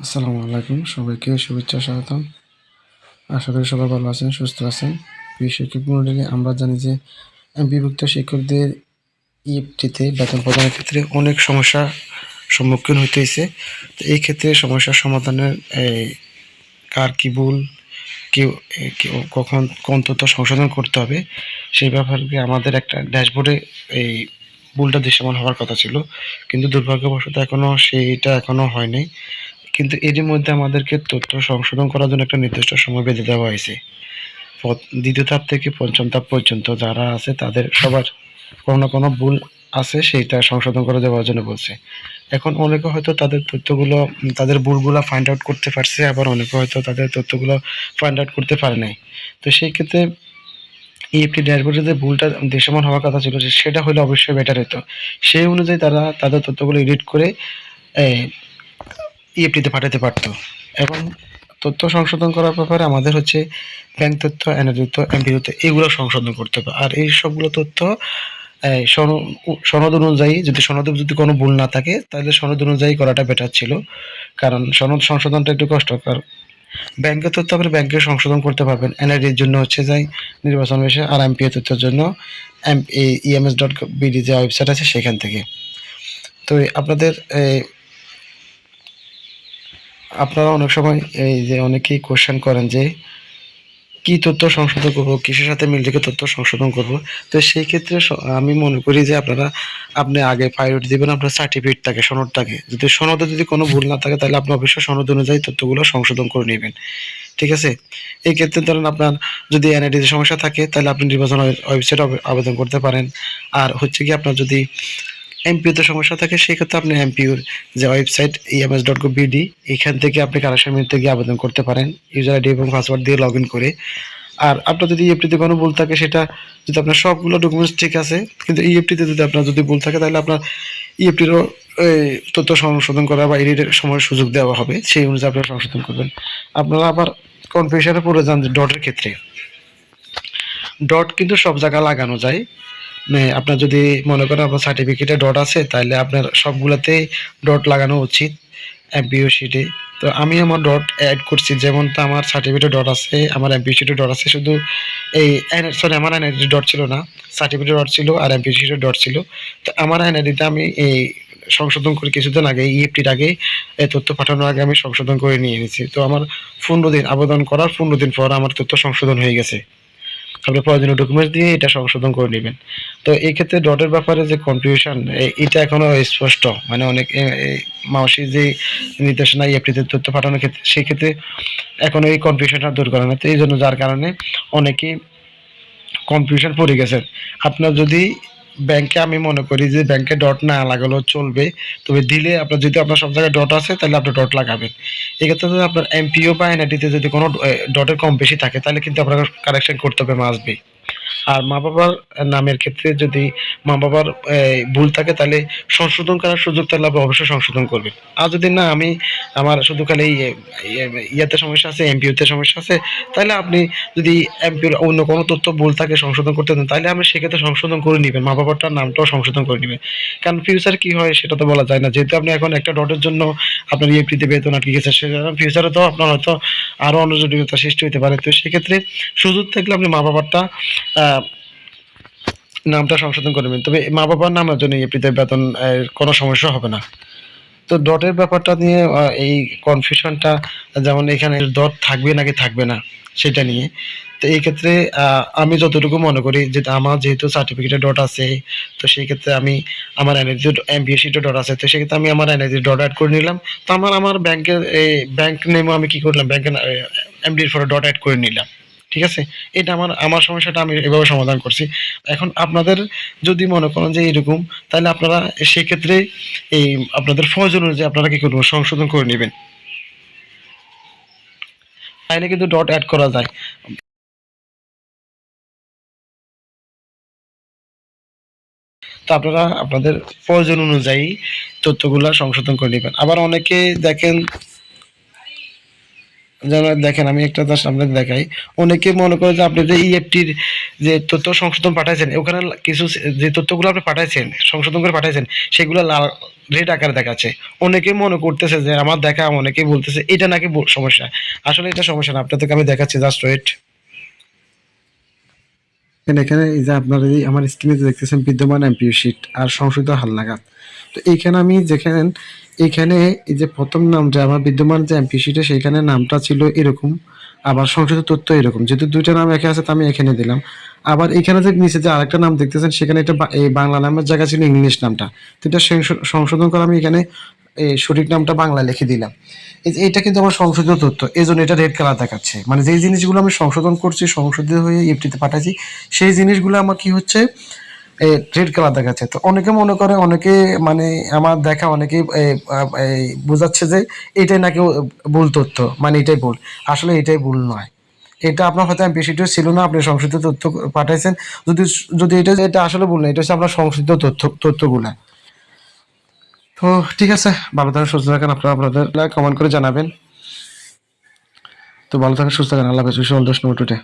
আসসালামু আলাইকুম, সবাইকে শুভেচ্ছা স্বাগতম। আশা করি সবাই ভালো আছেন, সুস্থ আছেন। প্রিয় শিক্ষক মণ্ডলী, আমরা জানি যে বিভক্ত শিক্ষকদের ইএফটিতে বেতন প্রদানের ক্ষেত্রে অনেক সমস্যার সম্মুখীন হইতে হয়েছে। তো এই ক্ষেত্রে সমস্যার সমাধানের কার কী ভুল, কেউ কখন কোন তথ্য সংশোধন করতে হবে সেই ব্যাপারে আমাদের একটা ড্যাশবোর্ডে এই ভুলটা দৃশ্যমান হওয়ার কথা ছিল, কিন্তু দুর্ভাগ্যবশত এখনও হয়নি। কিন্তু এরই মধ্যে আমাদেরকে তথ্য সংশোধন করার জন্য একটা নির্দিষ্ট সময় বেঁধে দেওয়া হয়েছে। দ্বিতীয় ধাপ থেকে পঞ্চম ধাপ পর্যন্ত যারা আছে তাদের সবার কোনো না কোনো ভুল আছে, সেইটা সংশোধন করে দেওয়ার জন্য বলছে। এখন অনেকে হয়তো তাদের তথ্যগুলো, তাদের ভুলগুলো ফাইন্ড আউট করতে পারছে, আবার অনেকে হয়তো তাদের তথ্যগুলো ফাইন্ড আউট করতে পারে নাই। তো সেই ক্ষেত্রে ইএফটি ড্যাশবোর্ডে যে ভুলটা দৃশ্যমান হওয়ার কথা ছিল সেটা হলে অবশ্যই বেটার হতো। সেই অনুযায়ী তারা তাদের তথ্যগুলো এডিট করে ইএফটিতে পাঠাতে পারতো। এবং তথ্য সংশোধন করার ব্যাপারে আমাদের হচ্ছে ব্যাংক তথ্য, এনআইডি তথ্য, এমপি তথ্য এগুলো সংশোধন করতে হবে। আর এই সবগুলো তথ্য সনদ অনুযায়ী, সনদে যদি কোনো ভুল না থাকে তাহলে সনদ অনুযায়ী করাটা বেটার ছিল, কারণ সনদ সংশোধনটা একটু কষ্টকর। ব্যাংকের তথ্য আপনি ব্যাংকে সংশোধন করতে পারবেন, এনআইডির জন্য হচ্ছে যাই নির্বাচন বিষয়ে, আর এমপিও তথ্যের জন্য ems.bd যে ওয়েবসাইট আছে সেখান থেকে। তো আপনারা অনেক সময় এই যে অনেকেই কোশ্চেন করেন যে কি তথ্য সংশোধন করবো, কিসের সাথে মিল রেখে তথ্য সংশোধন করব। তো সেই ক্ষেত্রে আমি মনে করি যে আপনি আগে প্রায়োরিটি দেবেন আপনার সার্টিফিকেটটাকে, সনদটাকে। যদি সনদে যদি কোনো ভুল না থাকে তাহলে আপনি অবশ্যই সনদ অনুযায়ী তথ্যগুলো সংশোধন করে নেবেন, ঠিক আছে? এই ক্ষেত্রে ধরেন আপনার যদি এনআইডিতে সমস্যা থাকে তাহলে আপনি নির্বাচন ওয়েবসাইটে আবেদন করতে পারেন। আর হচ্ছে কি আপনার যদি এমপিওতে সমস্যা থাকে সেক্ষেত্রে আপনি এমপিওর যে ওয়েবসাইট ems.gov.bd এখান থেকে আপনি কারেকশন মিলতে গিয়ে আবেদন করতে পারেন, ইউজার আইডি এবং পাসওয়ার্ড দিয়ে লগ ইন করে। আর আপনার যদি ইএফটিতে কোনো ভুল থাকে, সেটা যদি আপনার সবগুলো ডকুমেন্টস ঠিক আছে কিন্তু ইএফটিতে যদি আপনার যদি ভুল থাকে তাহলে আপনার ইএফটিরও তথ্য সংশোধন করা বা এডিটের সময় সুযোগ দেওয়া হবে, সেই অনুযায়ী আপনারা সংশোধন করবেন। আপনারা আবার কনফিউশনে পড়ে যান যে ডটের ক্ষেত্রে। ডট কিন্তু সব জায়গায় লাগানো যায়। আপনার যদি মনে করেন আপনার সার্টিফিকেটে ডট আছে তাহলে আপনার সবগুলোতেই ডট লাগানো উচিত এমপিও শিটে। তো আমি আমার ডট অ্যাড করছি, যেমন তো আমার সার্টিফিকেটে ডট আছে, আমার এমপিও শিটে ডট আছে, শুধু এই সরি আমার এনআইডি ডট ছিল না, সার্টিফিকেটে ডট ছিল আর এমপিও শিটে ডট ছিল। তো আমার এনআইডিতে আমি এই সংশোধন করে কিছুদিন আগে, ইএফটির আগে, এই তথ্য পাঠানোর আগে আমি সংশোধন করে নিয়ে নিয়েছি। তো আমার 15 দিন আবেদন করার 15 দিন পর আমার তথ্য সংশোধন হয়ে গেছে। আপনি প্রয়োজনীয় ডকুমেন্টস দিয়ে এটা সংশোধন করে নেবেন। তো এই ক্ষেত্রে ডটের ব্যাপারে যে কনফিউশন, এটা এখনো স্পষ্ট, মানে অনেক মাওসি যে নির্দেশনা ইএফটিতে তথ্য পাঠানোর ক্ষেত্রে, সেই ক্ষেত্রে এখনো এই কনফিউশনটা দূর করে না। তো এই জন্য যার কারণে অনেকেই কনফিউশন পড়ে গেছেন। আপনার যদি ব্যাংকে, আমি মনে করি যে ব্যাংকে ডট না লাগালেও চলবে, তবে দিলে আপনার সব জায়গায় ডট আছে তাহলে আপনি ডট লাগাবেন। এক্ষেত্রে যদি আপনার এমপিও বা এনআইডিতে যদি কোনো ডটের কম বেশি থাকে তাহলে কিন্তু আপনাকে কারেকশন করতে হবে, মাস্ট বি। আর মা বাবার নামের ক্ষেত্রে যদি মা বাবার ভুল থাকে তাহলে সংশোধন করার সুযোগ থাকলে আপনি অবশ্যই সংশোধন করবেন। আর যদি না, আমার শুধু খালি ইয়াতে সমস্যা আছে, এমপিওতে সমস্যা আছে, তাহলে আপনি যদি এমপিওর অন্য কোনো তথ্য ভুল থাকে সংশোধন করতে দেন তাহলে আপনি সেক্ষেত্রে সংশোধন করে নেবেন, মা বাবারটার নামটাও সংশোধন করে নেবেন। কারণ ফিউচার কি হয় সেটা তো বলা যায় না, যেহেতু আপনি এখন একটা ডটের জন্য আপনার ইএফটিতে বেতন আটকে গেছে, সেজন্য ফিউচারে তো আপনার হয়তো আরও অন্য জটিলতার সৃষ্টি হতে পারে। তো সেক্ষেত্রে সুযোগ থাকলে আপনি মা বাবারটা নামটা সংশোধন করে নেবেন, তবে মা বাবার নামের জন্য ইএফটিতে বেতন কোনো সমস্যা হবে না। তো ডটের ব্যাপারটা নিয়ে এই কনফিউশনটা, যেমন এখানে ডট থাকবে নাকি থাকবে না সেটা নিয়ে। তো এই ক্ষেত্রে আমি যতটুকু মনে করি যে আমার যেহেতু সার্টিফিকেটে ডট আছে, তো সেই ক্ষেত্রে আমি আমার এনআইডি এমপিএসিতে ডট আছে, তো সেক্ষেত্রে আমি আমার এনআইডি ডট অ্যাড করে নিলাম। তো আমার ব্যাংকের এই ব্যাংক নেমও আমি কি করলাম, ব্যাংকের এমডির ফরে ডট অ্যাড করে নিলাম, ঠিক আছে? এটা আমার সমস্যাটা আমি এভাবে সমাধান করছি। এখন আপনাদের যদি মনে করেন যে এরকম, তাহলে আপনারা সেক্ষেত্রে এই আপনাদের প্রয়োজন অনুযায়ী আপনারা কি করবেন, সংশোধন করে নেবেন। চাইলে কিন্তু ডট অ্যাড করা যায়। তো আপনারা আপনাদের প্রয়োজন অনুযায়ী তথ্যগুলা সংশোধন করে নেবেন। আবার অনেকে দেখেন যেন দেখেন আমি একটা জাস্ট আপনাদের দেখাই। অনেকে মনে করে যে আপনি যে ইএফটির যে তথ্য সংশোধন পাঠাইছেন ওখানে কিছু যে তথ্যগুলো আপনি পাঠাইছেন সংশোধন করে পাঠাইছেন সেগুলো লাল রেড আকারে দেখাচ্ছে। অনেকে মনে করতেছে যে আমার দেখা, অনেকেই বলতেছে এটা নাকি সমস্যা। আসলে এটা সমস্যা না, আপনাদেরকে আমি দেখাচ্ছি, জাস্ট ওয়েট। এখানে এই যে আপনার এই আমার স্ক্রিনে দেখতেছেন বিদ্যমান এমপিও শিট আর সংশোধিত হালনাগাদ। তো এইখানে আমি যেখানে এইখানে এই যে প্রথম নাম যে আমার বিদ্যমান যে এমপি শিটে সেইখানে নামটা ছিল এরকম, আবার সংশোধিত তথ্য এরকম, যেহেতু দুইটা নাম একে আছে তো আমি এখানে দিলাম। আবার এখানে যে নিচে যে আরেকটা নাম দেখতেছেন সেখানে এটা এই বাংলা নামের জায়গা ছিল ইংলিশ নামটা, তো এটা সংশোধন করে আমি এখানে এই সঠিক নামটা বাংলা লিখে দিলাম। এটা কিন্তু আমার সংশোধিত তথ্য, এই জন্য এটা রেড কালার দেখাচ্ছে। মানে যেই জিনিসগুলো আমি সংশোধন করছি, সংশোধিত হয়ে ইফটিতে পাঠাচ্ছি, সেই জিনিসগুলো আমার কি হচ্ছে রেড কালার দেখাচ্ছে। তো অনেকে মনে করে, অনেকে মানে আমার দেখা অনেকে বোঝাচ্ছে যে এটাই নাকি ভুল তথ্য, মানে এটাই ভুল। আসলে এটাই ভুল নয়, এটা আপনার হয়তো বেশিটা ছিল না, আপনি সংশোধিত তথ্য পাঠাইছেন। যদি যদি এটা আসলে ভুল না, এটা হচ্ছে আপনার সংশোধিত তথ্যগুলা। তো ঠিক আছে, ভালো থাকেন, সুস্থ থাকেন, আপনারা আপনাদের কমেন্ট করে জানাবেন। তো ভালো থাকেন, সুস্থ থাকেন, আল্লাহ হাফেজ, wish all the best today.